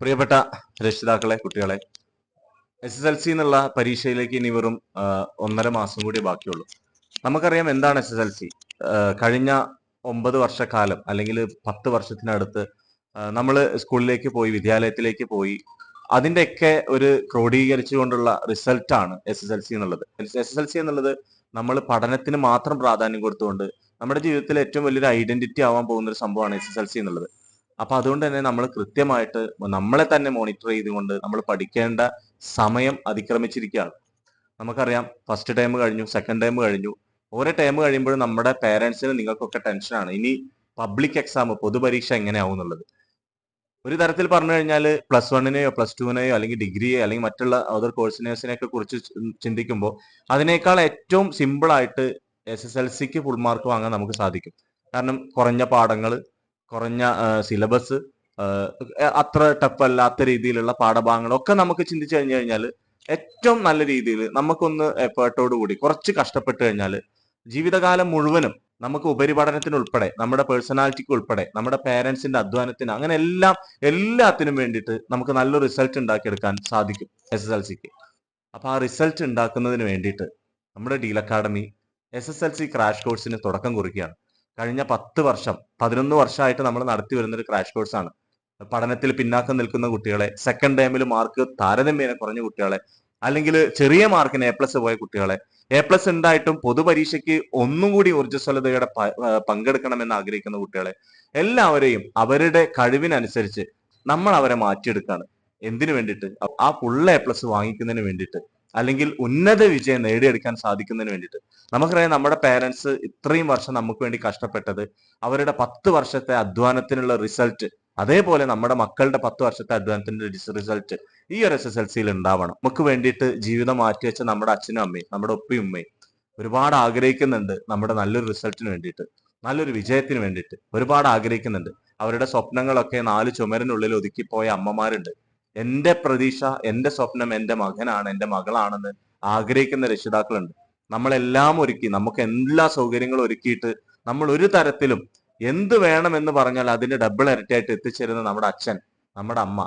പ്രിയപ്പെട്ട രക്ഷിതാക്കളെ, കുട്ടികളെ, SSLC എന്നുള്ള പരീക്ഷയിലേക്ക് ഇനി വെറും 1.5 മാസം കൂടി ബാക്കിയുള്ളൂ. നമുക്കറിയാം എന്താണ് SSLC. കഴിഞ്ഞ 9 വർഷക്കാലം അല്ലെങ്കിൽ 10 വർഷത്തിനടുത്ത് നമ്മൾ സ്കൂളിലേക്ക് പോയി, വിദ്യാലയത്തിലേക്ക് പോയി, അതിൻ്റെയൊക്കെ ഒരു ക്രോഡീകരിച്ചുകൊണ്ടുള്ള റിസൾട്ടാണ് SSLC എന്നുള്ളത്. SSLC എന്നുള്ളത് നമ്മൾ പഠനത്തിന് മാത്രം പ്രാധാന്യം കൊടുത്തുകൊണ്ട് നമ്മുടെ ജീവിതത്തിലെ ഏറ്റവും വലിയൊരു ഐഡന്റിറ്റി ആവാൻ പോകുന്ന ഒരു സംഭവമാണ് SSLC എന്നുള്ളത്. അപ്പൊ അതുകൊണ്ട് തന്നെ നമ്മൾ കൃത്യമായിട്ട് നമ്മളെ തന്നെ മോണിറ്റർ ചെയ്തുകൊണ്ട് നമ്മൾ പഠിക്കേണ്ട സമയം അതിക്രമിച്ചിരിക്കുകയാണ്. നമുക്കറിയാം, ഫസ്റ്റ് ടൈം കഴിഞ്ഞു, സെക്കൻഡ് ടൈം കഴിഞ്ഞു. ഓരോ ടൈം കഴിയുമ്പോഴും നമ്മുടെ പേരൻസിന് നിങ്ങൾക്കൊക്കെ ടെൻഷനാണ്. ഇനി പബ്ലിക് എക്സാം, പൊതുപരീക്ഷ എങ്ങനെയാവും എന്നുള്ളത്. ഒരു തരത്തിൽ പറഞ്ഞു കഴിഞ്ഞാൽ +1-നെയോ +2-നെയോ അല്ലെങ്കിൽ ഡിഗ്രിയോ അല്ലെങ്കിൽ മറ്റുള്ള അതർ കോഴ്സിനെയൊക്കെ കുറിച്ച് ചിന്തിക്കുമ്പോൾ അതിനേക്കാൾ ഏറ്റവും സിമ്പിൾ ആയിട്ട് SSLCക്ക് ഫുൾ മാർക്ക് വാങ്ങാൻ നമുക്ക് സാധിക്കും. കാരണം കുറഞ്ഞ പാഠങ്ങൾ, കുറഞ്ഞ സിലബസ്, അത്ര ടഫ് അല്ലാത്ത രീതിയിലുള്ള പാഠഭാഗങ്ങളൊക്കെ നമുക്ക് ചിന്തിച്ചു കഴിഞ്ഞു കഴിഞ്ഞാൽ ഏറ്റവും നല്ല രീതിയിൽ നമുക്കൊന്ന് എഫേർട്ടോട് കൂടി കുറച്ച് കഷ്ടപ്പെട്ട് കഴിഞ്ഞാൽ ജീവിതകാലം മുഴുവനും നമുക്ക് ഉപരിപഠനത്തിന് ഉൾപ്പെടെ, നമ്മുടെ പേഴ്സണാലിറ്റിക്ക് ഉൾപ്പെടെ, നമ്മുടെ പേരൻസിന്റെ അധ്വാനത്തിന്, അങ്ങനെ എല്ലാത്തിനും വേണ്ടിയിട്ട് നമുക്ക് നല്ലൊരു റിസൾട്ട് ഉണ്ടാക്കിയെടുക്കാൻ സാധിക്കും SSLCക്ക്. അപ്പൊ ആ റിസൾട്ട് ഉണ്ടാക്കുന്നതിന് വേണ്ടിയിട്ട് നമ്മുടെ ഡീൽ അക്കാഡമി SSLC ക്രാഷ് കോഴ്സിന് തുടക്കം കുറിക്കുകയാണ്. കഴിഞ്ഞ 10 വർഷം, 11 വർഷമായിട്ട് നമ്മൾ നടത്തി വരുന്ന ഒരു ക്രാഷ് കോഴ്സാണ്. പഠനത്തിൽ പിന്നാക്കം നിൽക്കുന്ന കുട്ടികളെ, സെക്കൻഡ് ടൈമിൽ മാർക്ക് താരതമ്യേന കുറഞ്ഞ കുട്ടികളെ, അല്ലെങ്കിൽ ചെറിയ മാർക്കിന് A+ പോയ കുട്ടികളെ, A+ ഉണ്ടായിട്ടും പൊതുപരീക്ഷയ്ക്ക് ഒന്നും കൂടി ഊർജ്ജസ്വലതയോടെ പങ്കെടുക്കണമെന്ന് ആഗ്രഹിക്കുന്ന കുട്ടികളെ എല്ലാവരെയും അവരുടെ കഴിവിനനുസരിച്ച് നമ്മൾ അവരെ മാറ്റിയെടുക്കുകയാണ്. എന്തിനു വേണ്ടിയിട്ട്? ആ ഫുൾ A+ വാങ്ങിക്കുന്നതിന് വേണ്ടിയിട്ട്, അല്ലെങ്കിൽ ഉന്നത വിജയം നേടിയെടുക്കാൻ സാധിക്കുന്നതിന് വേണ്ടിയിട്ട്. നമുക്കറിയാം, നമ്മുടെ പേരൻസ് ഇത്രയും വർഷം നമുക്ക് വേണ്ടി കഷ്ടപ്പെട്ടത് അവരുടെ 10 വർഷത്തെ അധ്വാനത്തിനുള്ള റിസൾട്ട്, അതേപോലെ നമ്മുടെ മക്കളുടെ 10 വർഷത്തെ അധ്വാനത്തിന്റെ റിസൾട്ട് ഈ ഒരു SSLCയിൽ ഉണ്ടാവണം. നമുക്ക് വേണ്ടിയിട്ട് ജീവിതം മാറ്റിവെച്ച നമ്മുടെ അച്ഛനും അമ്മയും, നമ്മുടെ ഉപ്പയും ഉമ്മയും ഒരുപാട് ആഗ്രഹിക്കുന്നുണ്ട് നമ്മുടെ നല്ലൊരു റിസൾട്ടിന് വേണ്ടിയിട്ട്, നല്ലൊരു വിജയത്തിന് വേണ്ടിയിട്ട് ഒരുപാട് ആഗ്രഹിക്കുന്നുണ്ട്. അവരുടെ സ്വപ്നങ്ങളൊക്കെ 4 ചുമരിനുള്ളിൽ ഒതുക്കിപ്പോയ അമ്മമാരുണ്ട്. എന്റെ പ്രതീക്ഷ, എന്റെ സ്വപ്നം എന്റെ മകനാണ്, എന്റെ മകളാണെന്ന് ആഗ്രഹിക്കുന്ന രക്ഷിതാക്കളുണ്ട്. നമ്മളെല്ലാം ഒരുക്കി, നമുക്ക് എല്ലാ സൗകര്യങ്ങളും ഒരുക്കിയിട്ട് നമ്മൾ ഒരു തരത്തിലും എന്ത് വേണമെന്ന് പറഞ്ഞാൽ അതിന് ഡബിൾ ഇരട്ടിയായിട്ട് എത്തിച്ചേരുന്ന നമ്മുടെ അച്ഛൻ, നമ്മുടെ അമ്മ,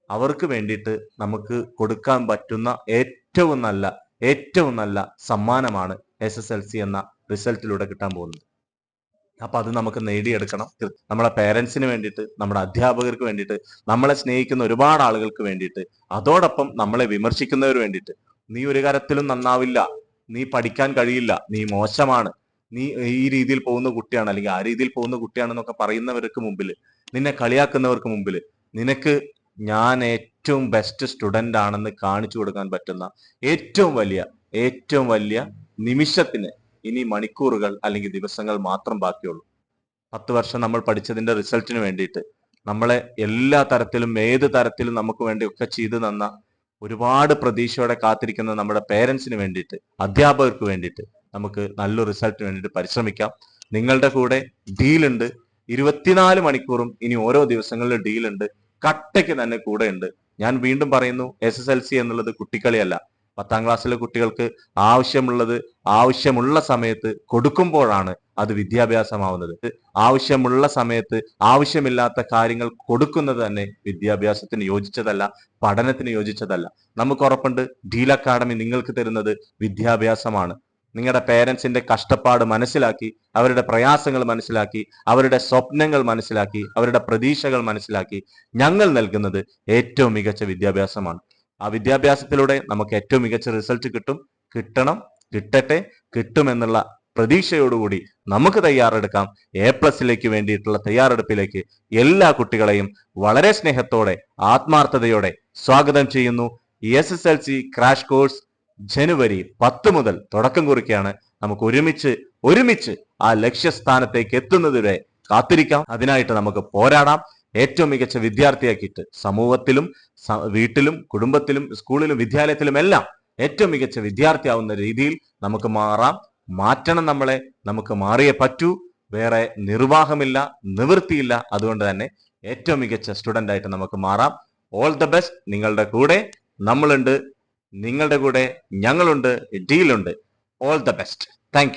അവർക്ക് വേണ്ടിയിട്ട് നമുക്ക് കൊടുക്കാൻ പറ്റുന്ന ഏറ്റവും നല്ല സമ്മാനമാണ് SSLC എന്ന റിസൾട്ടിലൂടെ കിട്ടാൻ പോകുന്നത്. അപ്പൊ അത് നമുക്ക് നേടിയെടുക്കണം. നമ്മളെ പേരൻസിന് വേണ്ടിയിട്ട്, നമ്മുടെ അധ്യാപകർക്ക് വേണ്ടിയിട്ട്, നമ്മളെ സ്നേഹിക്കുന്ന ഒരുപാട് ആളുകൾക്ക് വേണ്ടിയിട്ട്, അതോടൊപ്പം നമ്മളെ വിമർശിക്കുന്നവർ വേണ്ടിയിട്ട്. നീ ഒരു കാര്യത്തിലും നന്നാവില്ല, നീ പഠിക്കാൻ കഴിയില്ല, നീ മോശമാണ്, നീ ഈ രീതിയിൽ പോകുന്ന കുട്ടിയാണ്, അല്ലെങ്കിൽ ആ രീതിയിൽ പോകുന്ന കുട്ടിയാണെന്നൊക്കെ പറയുന്നവർക്ക് മുമ്പിൽ, നിന്നെ കളിയാക്കുന്നവർക്ക് മുമ്പിൽ, നിനക്ക് ഞാൻ ഏറ്റവും ബെസ്റ്റ് സ്റ്റുഡന്റ് ആണെന്ന് കാണിച്ചു കൊടുക്കാൻ പറ്റുന്ന ഏറ്റവും വലിയ നിമിഷത്തിന് ഇനി മണിക്കൂറുകൾ അല്ലെങ്കിൽ ദിവസങ്ങൾ മാത്രം ബാക്കിയുള്ളൂ. 10 വർഷം നമ്മൾ പഠിച്ചതിന്റെ റിസൾട്ടിന് വേണ്ടിയിട്ട്, നമ്മളെ എല്ലാ തരത്തിലും ഏത് തരത്തിലും നമുക്ക് വേണ്ടി ഒക്കെ ചെയ്തു തന്ന, ഒരുപാട് പ്രതീക്ഷയോടെ കാത്തിരിക്കുന്ന നമ്മുടെ പേരൻസിന് വേണ്ടിയിട്ട്, അധ്യാപകർക്ക് വേണ്ടിയിട്ട് നമുക്ക് നല്ലൊരു റിസൾട്ടിന് വേണ്ടിയിട്ട് പരിശ്രമിക്കാം. നിങ്ങളുടെ കൂടെ ഡീലുണ്ട്. 24 മണിക്കൂറും ഇനി ഓരോ ദിവസങ്ങളിലും ഡീലുണ്ട്. കട്ടയ്ക്ക് തന്നെ കൂടെ ഉണ്ട്. ഞാൻ വീണ്ടും പറയുന്നു, SSLC എന്നുള്ളത് കുട്ടിക്കളിയല്ല. 10ാം ക്ലാസ്സിലെ കുട്ടികൾക്ക് ആവശ്യമുള്ള സമയത്ത് കൊടുക്കുമ്പോഴാണ് അത് വിദ്യാഭ്യാസമാവുന്നത്. ആവശ്യമുള്ള സമയത്ത് ആവശ്യമില്ലാത്ത കാര്യങ്ങൾ കൊടുക്കുന്നത് തന്നെ വിദ്യാഭ്യാസത്തിന് യോജിച്ചതല്ല, പഠനത്തിന് യോജിച്ചതല്ല. നമുക്ക് ഉറപ്പുണ്ട്, ഡീൽ അക്കാഡമി നിങ്ങൾക്ക് തരുന്നത് വിദ്യാഭ്യാസമാണ്. നിങ്ങളുടെ പേരൻസിന്റെ കഷ്ടപ്പാട് മനസ്സിലാക്കി, അവരുടെ പ്രയാസങ്ങൾ മനസ്സിലാക്കി, അവരുടെ സ്വപ്നങ്ങൾ മനസ്സിലാക്കി, അവരുടെ പ്രതീക്ഷകൾ മനസ്സിലാക്കി ഞങ്ങൾ നൽകുന്നത് ഏറ്റവും മികച്ച വിദ്യാഭ്യാസമാണ്. ആ വിദ്യാഭ്യാസത്തിലൂടെ നമുക്ക് ഏറ്റവും മികച്ച റിസൾട്ട് കിട്ടട്ടെ, കിട്ടുമെന്നുള്ള പ്രതീക്ഷയോടുകൂടി നമുക്ക് തയ്യാറെടുക്കാം. A+ വേണ്ടിയിട്ടുള്ള തയ്യാറെടുപ്പിലേക്ക് എല്ലാ കുട്ടികളെയും വളരെ സ്നേഹത്തോടെ, ആത്മാർത്ഥതയോടെ സ്വാഗതം ചെയ്യുന്നു. SSLC ക്രാഷ് കോഴ്സ് ജനുവരി 10 മുതൽ തുടക്കം കുറിക്കുകയാണ്. നമുക്ക് ഒരുമിച്ച് ആ ലക്ഷ്യസ്ഥാനത്തേക്ക് എത്തുന്നതുവരെ കാത്തിരിക്കാം. അതിനായിട്ട് നമുക്ക് പോരാടാം. ഏറ്റവും മികച്ച വിദ്യാർത്ഥിയാക്കിയിട്ട് സമൂഹത്തിലും, വീട്ടിലും, കുടുംബത്തിലും, സ്കൂളിലും, വിദ്യാലയത്തിലും എല്ലാം ഏറ്റവും മികച്ച വിദ്യാർത്ഥിയാവുന്ന രീതിയിൽ നമുക്ക് മാറ്റണം. നമുക്ക് മാറിയേ പറ്റൂ. വേറെ നിർവാഹമില്ല, നിവൃത്തിയില്ല. അതുകൊണ്ട് തന്നെ ഏറ്റവും മികച്ച സ്റ്റുഡന്റ് ആയിട്ട് നമുക്ക് മാറാം. All the best. നിങ്ങളുടെ കൂടെ നമ്മളുണ്ട്, നിങ്ങളുടെ കൂടെ ഞങ്ങളുണ്ട്, ഡീലുണ്ട്. All the best. Thank U.